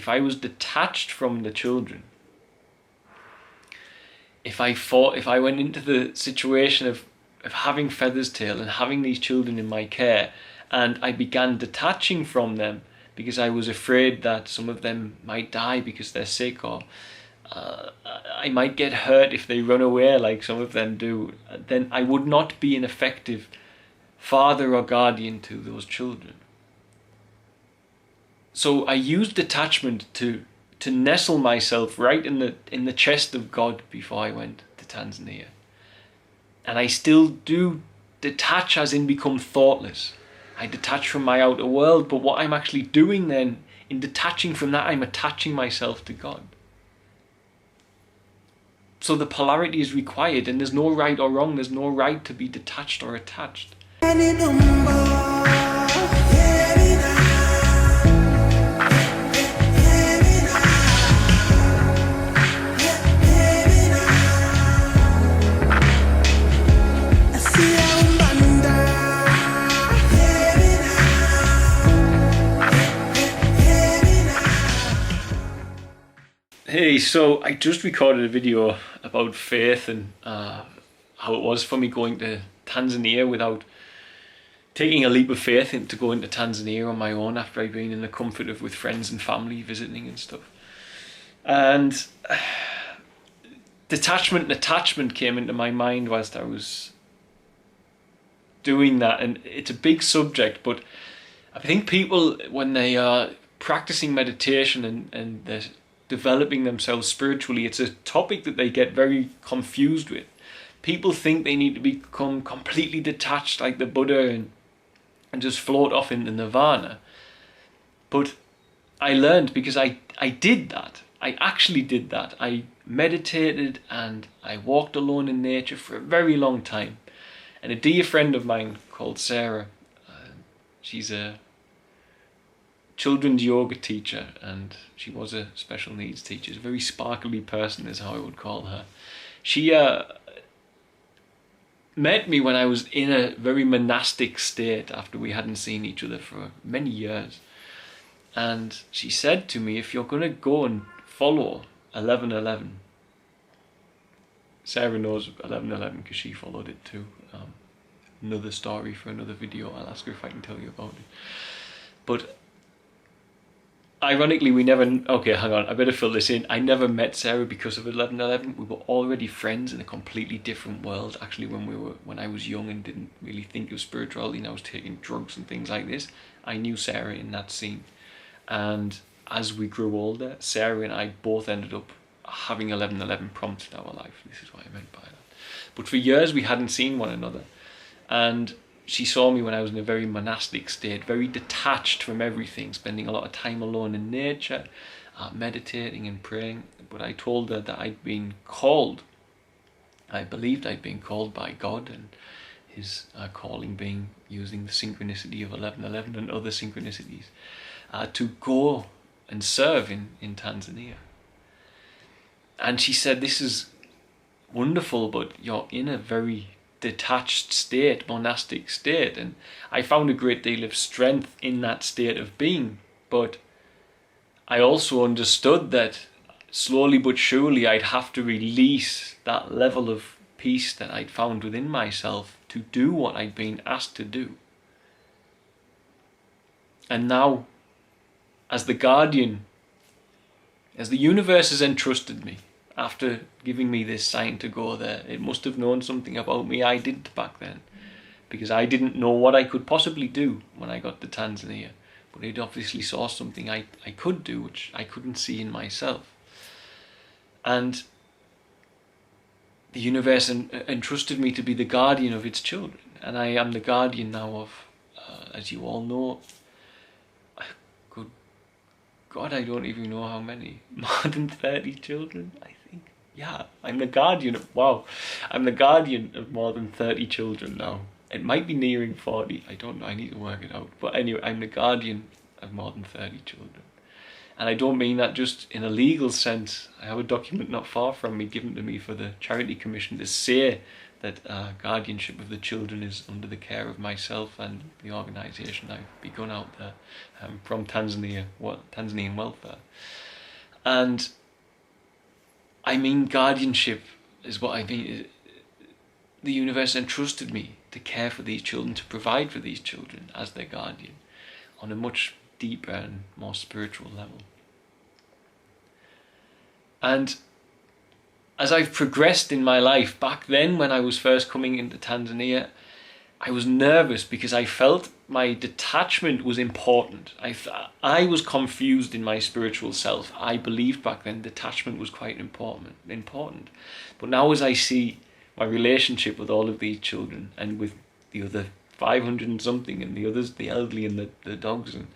if I was detached from the children, if I went into the situation of having Feather's Tail and having these children in my care, and I began detaching from them because I was afraid that some of them might die because they're sick, or I might get hurt if they run away like some of them do, then I would not be an effective father or guardian to those children. So I used detachment to nestle myself right in the chest of God before I went to Tanzania. And I still do detach, as in become thoughtless. I detach from my outer world, but what I'm actually doing then, in detaching from that, I'm attaching myself to God. So the polarity is required, and there's no right or wrong, there's no right to be detached or attached. Hey, so I just recorded a video about faith and how it was for me going to Tanzania without taking a leap of faith to go into Tanzania on my own after I'd been in the comfort of with friends and family visiting and stuff. And detachment and attachment came into my mind whilst I was doing that, and it's a big subject, but I think people, when they are practicing meditation and they're developing themselves spiritually, it's a topic that they get very confused with. People think they need to become completely detached like the Buddha and just float off into nirvana. But I learned, because I did that. I actually did that. I meditated and I walked alone in nature for a very long time. And a dear friend of mine called Sarah, she's a children's yoga teacher, and she was a special needs teacher. She's a very sparkly person is how I would call her. She met me when I was in a very monastic state after we hadn't seen each other for many years. And she said to me, if you're going to go and follow 1111, Sarah knows 1111 because she followed it too. Another story for another video. I'll ask her if I can tell you about it. But ironically, we never... Okay, hang on, I better fill this in. I never met Sarah because of 1111. We were already friends in a completely different world. Actually, when I was young and didn't really think of spirituality and I was taking drugs and things like this, I knew Sarah in that scene. And as we grew older, Sarah and I both ended up having 1111 prompts in our life. This is what I meant by that. But for years, we hadn't seen one another. And she saw me when I was in a very monastic state, very detached from everything, spending a lot of time alone in nature, meditating and praying. But I told her that I'd been called. I believed I'd been called by God, and his calling being using the synchronicity of 1111 and other synchronicities to go and serve in Tanzania. And she said, this is wonderful, but you're in a very detached state, monastic state, and I found a great deal of strength in that state of being. But I also understood that slowly but surely I'd have to release that level of peace that I'd found within myself to do what I'd been asked to do. And now, as the guardian, as the universe has entrusted me, after giving me this sign to go there, it must have known something about me I didn't back then, because I didn't know what I could possibly do when I got to Tanzania, but it obviously saw something I could do which I couldn't see in myself. And the universe entrusted me to be the guardian of its children, and I am the guardian now of, as you all know, good God, I don't even know how many, more than 30 children, I think. Yeah, I'm the guardian of, I'm the guardian of more than 30 children now. It might be nearing 40, I don't know, I need to work it out. But anyway, I'm the guardian of more than 30 children. And I don't mean that just in a legal sense. I have a document not far from me given to me for the Charity Commission to say that guardianship of the children is under the care of myself and the organisation I've begun out there, from Tanzanian Welfare. And I mean, guardianship is what I mean. The universe entrusted me to care for these children, to provide for these children as their guardian on a much deeper and more spiritual level. And as I've progressed in my life, back then when I was first coming into Tanzania, I was nervous because I felt my detachment was important. I was confused in my spiritual self. I believed back then detachment was quite important. But now as I see my relationship with all of these children and with the other 500 and something and the others, the elderly and the dogs, and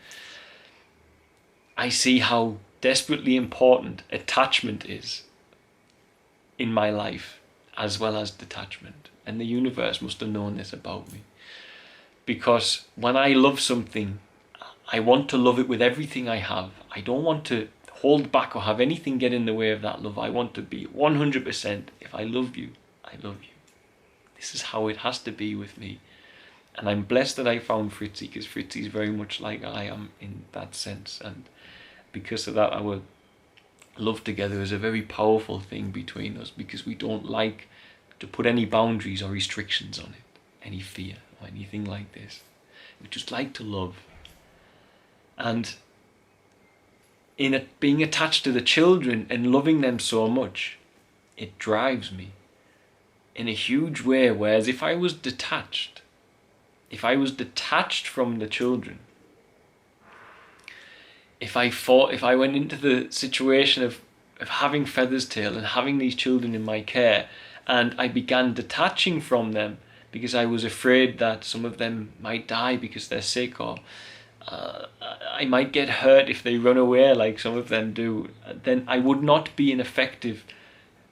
I see how desperately important attachment is in my life as well as detachment. And the universe must have known this about me. Because when I love something, I want to love it with everything I have. I don't want to hold back or have anything get in the way of that love. I want to be 100%. If I love you, I love you. This is how it has to be with me. And I'm blessed that I found Fritzi, because Fritzi is very much like I am in that sense. And because of that, our love together is a very powerful thing between us, because we don't like to put any boundaries or restrictions on it, any fear or anything like this. We just like to love. And in being attached to the children and loving them so much, it drives me in a huge way. Whereas if I was detached from the children, if I went into the situation of having Feather's Tail and having these children in my care, and I began detaching from them because I was afraid that some of them might die because they're sick, or I might get hurt if they run away like some of them do, then I would not be an effective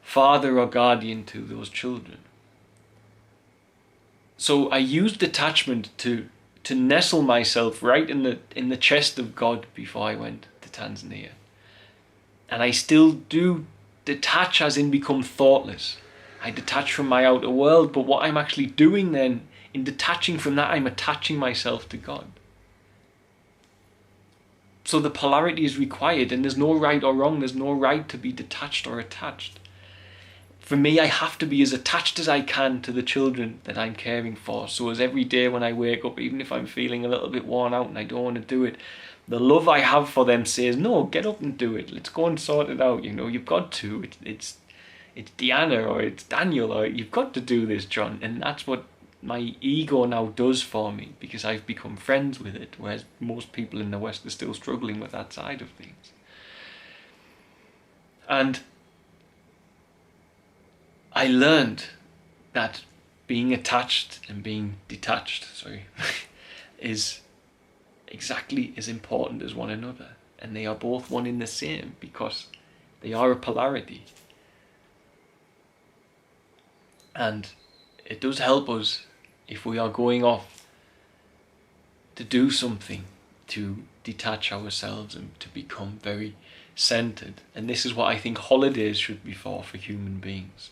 father or guardian to those children. So I used detachment to nestle myself right in the chest of God before I went to Tanzania. And I still do detach, as in become thoughtless. I detach from my outer world, but what I'm actually doing then, in detaching from that, I'm attaching myself to God. So the polarity is required, and there's no right or wrong, there's no right to be detached or attached. For me, I have to be as attached as I can to the children that I'm caring for. So as every day when I wake up, even if I'm feeling a little bit worn out and I don't want to do it, the love I have for them says, no, get up and do it. Let's go and sort it out. You've got to. It's Deanna or it's Daniel, or you've got to do this, John. And that's what my ego now does for me, because I've become friends with it, whereas most people in the West are still struggling with that side of things. And I learned that being attached and being detached, is exactly as important as one another. And they are both one in the same, because they are a polarity. And it does help us if we are going off to do something, to detach ourselves and to become very centered. And this is what I think holidays should be for human beings.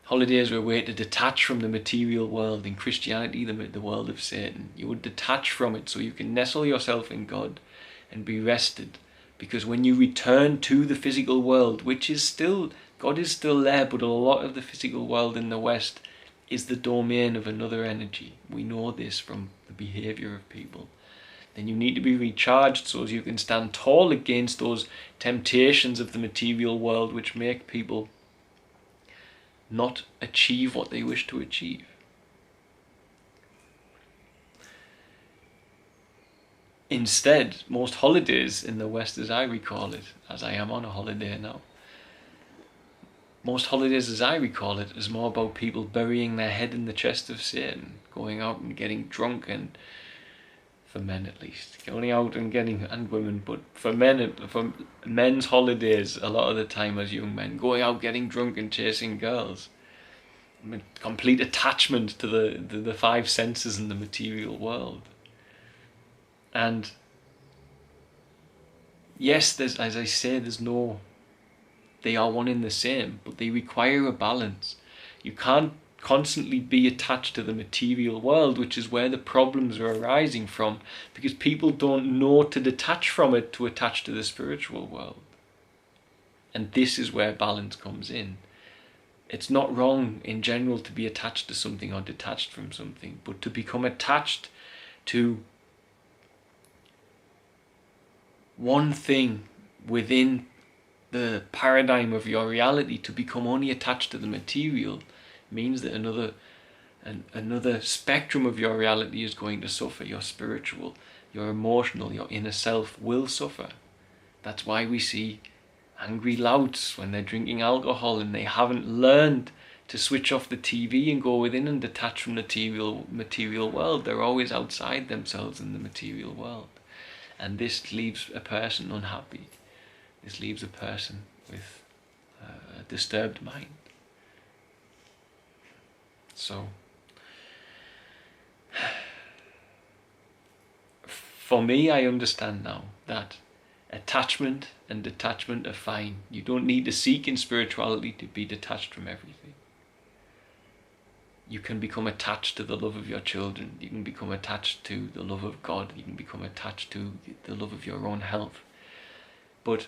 Holidays are a way to detach from the material world. In Christianity, the world of Satan. You would detach from it so you can nestle yourself in God and be rested. Because when you return to the physical world, which is still, God is still there, but a lot of the physical world in the West is the domain of another energy. We know this from the behavior of people. Then you need to be recharged so as you can stand tall against those temptations of the material world, which make people not achieve what they wish to achieve. Instead, most holidays in the West, as I recall it, as I am on a holiday now, most holidays as I recall it is more about people burying their head in the chest of Satan, going out and getting drunk, and for men at least, going out and getting, and women, but for men's holidays a lot of the time as young men, going out getting drunk and chasing girls. I mean, complete attachment to the five senses in the material world. And yes, there's, as I say, they are one in the same, but they require a balance. You can't constantly be attached to the material world, which is where the problems are arising from, because people don't know to detach from it to attach to the spiritual world. And this is where balance comes in. It's not wrong in general to be attached to something or detached from something, but to become attached to one thing within the paradigm of your reality, to become only attached to the material, means that another spectrum of your reality is going to suffer. Your spiritual, your emotional, your inner self will suffer. That's why we see angry louts when they're drinking alcohol and they haven't learned to switch off the TV and go within and detach from the material world. They're always outside themselves in the material world. And this leaves a person unhappy. This leaves a person with a disturbed mind. So, for me, I understand now that attachment and detachment are fine. You don't need to seek in spirituality to be detached from everything. You can become attached to the love of your children. You can become attached to the love of God. You can become attached to the love of your own health. But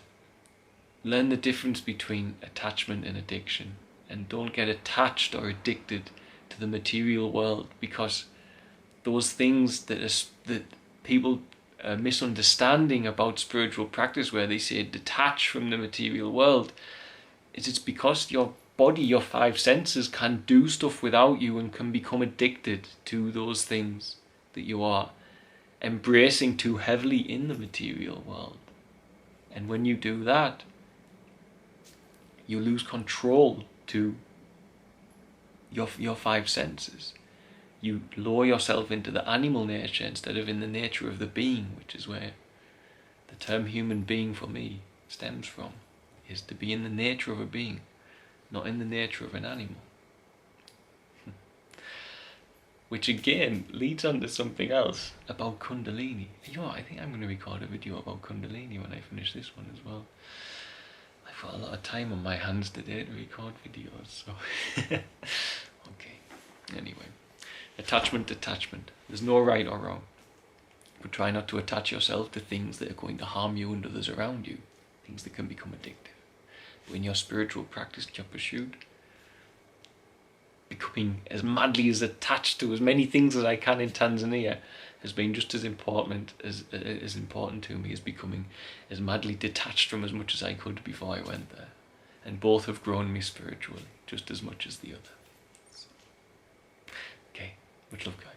learn the difference between attachment and addiction. And don't get attached or addicted to the material world, because those things that people are misunderstanding about spiritual practice, where they say detach from the material world, it's because your body, your five senses, can do stuff without you and can become addicted to those things that you are embracing too heavily in the material world. And when you do that, you lose control to your five senses. You lower yourself into the animal nature instead of in the nature of the being, which is where the term human being for me stems from, is to be in the nature of a being, not in the nature of an animal. Which again leads on to something else about Kundalini. You know what, I think I'm going to record a video about Kundalini when I finish this one as well. I've got a lot of time on my hands today to record videos, so okay. Anyway, attachment, detachment. There's no right or wrong. But try not to attach yourself to things that are going to harm you and others around you, things that can become addictive. But in your spiritual practice, your pursuit, becoming as madly as attached to as many things as I can in Tanzania has been just as important to me as becoming as madly detached from as much as I could before I went there. And both have grown me spiritually just as much as the other. Okay, much love, guys.